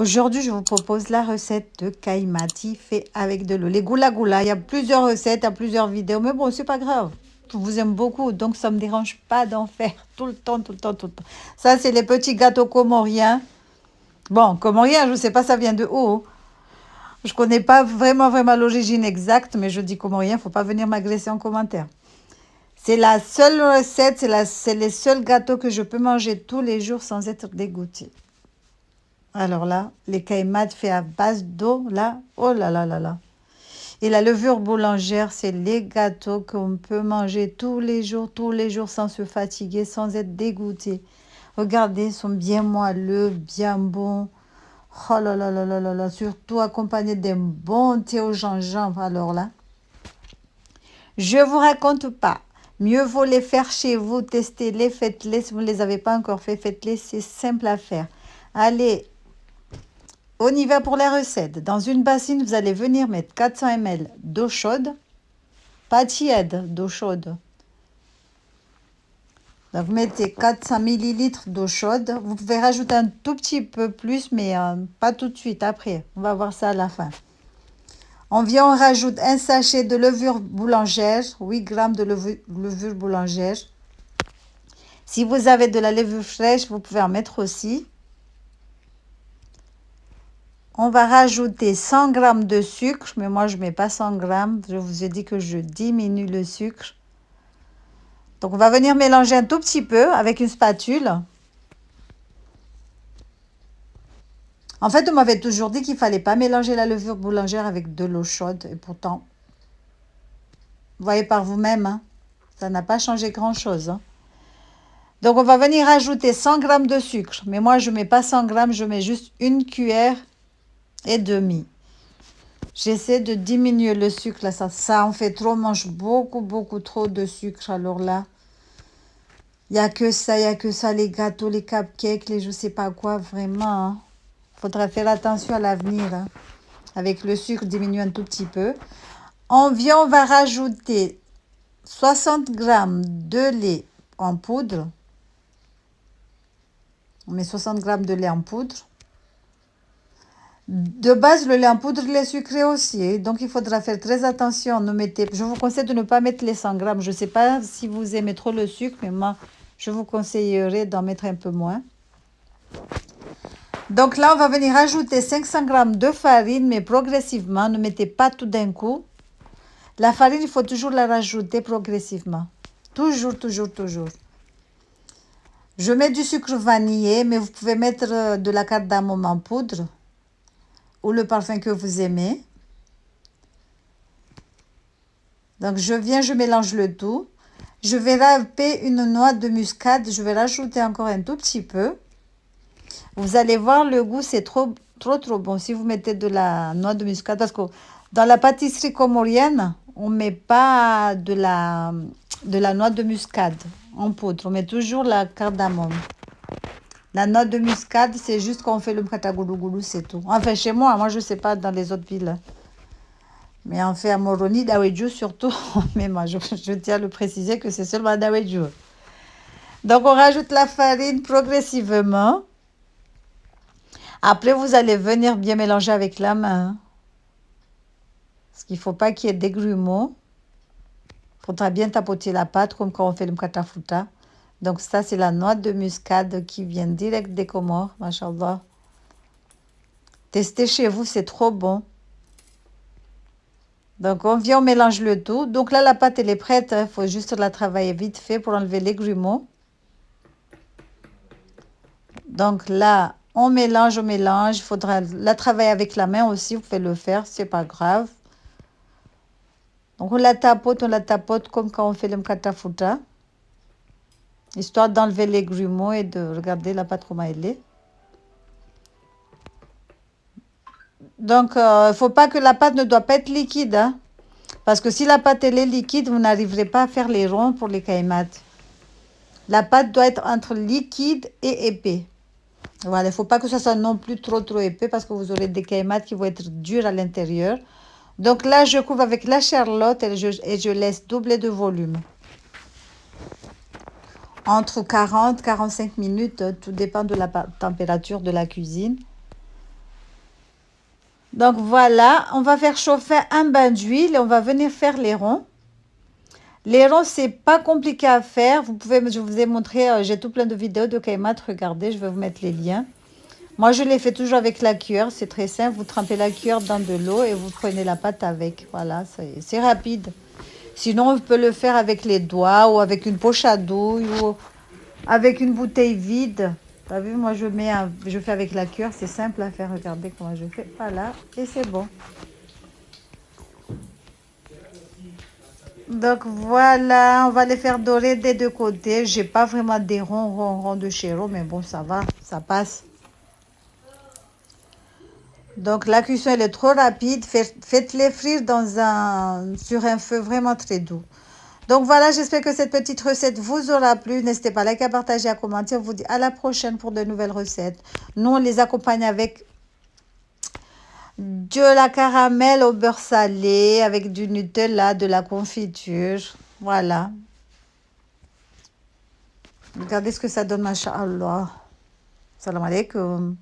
Aujourd'hui, je vous propose la recette de caimati fait avec de l'eau. Les goula goula, il y a plusieurs recettes, il y a plusieurs vidéos, mais bon, c'est pas grave. Je vous aime beaucoup, donc ça me dérange pas d'en faire tout le temps, tout le temps, tout le temps. Ça, c'est les petits gâteaux comoriens. Bon, comoriens, je sais pas, ça vient de où. Je connais pas vraiment l'origine exacte, mais je dis comorien, faut pas venir m'agresser en commentaire. C'est la seule recette, c'est les seuls gâteaux que je peux manger tous les jours sans être dégoûtée. Alors là, les caïmats faits à base d'eau, là, oh là là là là. Et la levure boulangère, c'est les gâteaux qu'on peut manger tous les jours sans se fatiguer, sans être dégoûté. Regardez, ils sont bien moelleux, bien bons. Oh là là là là là là, surtout accompagnés d'un bon thé au gingembre. Alors là, je vous raconte pas. Mieux vaut les faire chez vous, testez-les, faites-les. Si vous ne les avez pas encore fait, faites-les, c'est simple à faire. Allez, on y va pour la recette. Dans une bassine, vous allez venir mettre 400 ml d'eau chaude, pas tiède, d'eau chaude. Donc, vous mettez 400 ml d'eau chaude. Vous pouvez rajouter un tout petit peu plus, mais pas tout de suite, après. On va voir ça à la fin. On rajoute un sachet de levure boulangère, 8 g de levure boulangère. Si vous avez de la levure fraîche, vous pouvez en mettre aussi. On va rajouter 100 g de sucre, mais moi je ne mets pas 100 g. Je vous ai dit que je diminue le sucre. Donc on va venir mélanger un tout petit peu avec une spatule. En fait, on m'avait toujours dit qu'il ne fallait pas mélanger la levure boulangère avec de l'eau chaude. Et pourtant, vous voyez par vous-même, hein, ça n'a pas changé grand-chose. Hein. Donc on va venir ajouter 100 g de sucre. Mais moi je ne mets pas 100 g, je mets juste une cuillère et demie. J'essaie de diminuer le sucre, là, ça en fait trop, on mange beaucoup trop de sucre, alors là, il n'y a que ça, les gâteaux, les cupcakes, les je sais pas quoi, vraiment, hein. Faudra faire attention à l'avenir, hein. Avec le sucre, diminuer un tout petit peu. On va rajouter 60 g de lait en poudre. On met 60 g de lait en poudre. De base, le lait en poudre, il est sucré aussi. Donc, il faudra faire très attention. Je vous conseille de ne pas mettre les 100 grammes. Je ne sais pas si vous aimez trop le sucre, mais moi, je vous conseillerais d'en mettre un peu moins. Donc là, on va venir ajouter 500 grammes de farine, mais progressivement. Ne mettez pas tout d'un coup. La farine, il faut toujours la rajouter progressivement. Toujours. Je mets du sucre vanillé, mais vous pouvez mettre de la cardamome en poudre ou le parfum que vous aimez. Donc, je mélange le tout. Je vais râper une noix de muscade. Je vais rajouter encore un tout petit peu. Vous allez voir, le goût, c'est trop bon. Si vous mettez de la noix de muscade, parce que dans la pâtisserie comorienne, on ne met pas de la noix de muscade en poudre. On met toujours la cardamome. La noix de muscade, c'est juste quand on fait le mkata goulou goulou, c'est tout. Enfin, chez moi je ne sais pas dans les autres villes. Mais on fait à Moroni, Daweju surtout. Mais moi, je tiens à le préciser que c'est seulement Daweju. Donc, on rajoute la farine progressivement. Après, vous allez venir bien mélanger avec la main. Parce qu'il ne faut pas qu'il y ait des grumeaux. Il faudra bien tapoter la pâte comme quand on fait le mkatafuta. Donc, ça, c'est la noix de muscade qui vient direct des Comores. Machallah. Testez chez vous, c'est trop bon. Donc, on mélange le tout. Donc là, la pâte, elle est prête. Il faut juste la travailler vite fait pour enlever les grumeaux. Donc là, on mélange. Il faudra la travailler avec la main aussi. Vous pouvez le faire, c'est pas grave. Donc, on la tapote comme quand on fait le mkatafuta. Histoire d'enlever les grumeaux et de regarder la pâte comment elle est. Donc, il ne faut pas que la pâte ne doit pas être liquide. Hein, parce que si la pâte elle est liquide, vous n'arriverez pas à faire les ronds pour les caïmats. La pâte doit être entre liquide et épais. Voilà, il ne faut pas que ça soit non plus trop épais parce que vous aurez des caïmats qui vont être durs à l'intérieur. Donc là, je couvre avec la charlotte et je laisse doubler de volume. Entre 40 et 45 minutes, tout dépend de la température de la cuisine. Donc voilà, on va faire chauffer un bain d'huile et on va venir faire les ronds. Les ronds, c'est pas compliqué à faire. Vous pouvez, je vous ai montré, j'ai tout plein de vidéos de Kaimat. Regardez, je vais vous mettre les liens. Moi, je les fais toujours avec la cuillère. C'est très simple. Vous trempez la cuillère dans de l'eau et vous prenez la pâte avec. Voilà, c'est rapide. Sinon, on peut le faire avec les doigts ou avec une poche à douille ou avec une bouteille vide. T'as vu, moi, je fais avec la cuillère. C'est simple à faire. Regardez comment je fais. Voilà, et c'est bon. Donc voilà, on va les faire dorer des deux côtés. J'ai pas vraiment des ronds de chéro, mais bon, ça va, ça passe. Donc la cuisson, elle est trop rapide. Faites-les frire sur un feu vraiment très doux. Donc voilà, j'espère que cette petite recette vous aura plu. N'hésitez pas à liker, à partager, à commenter. On vous dit à la prochaine pour de nouvelles recettes. Nous, on les accompagne avec de la caramel au beurre salé, avec du Nutella, de la confiture. Voilà. Regardez ce que ça donne, masha'Allah. Salam alaikum.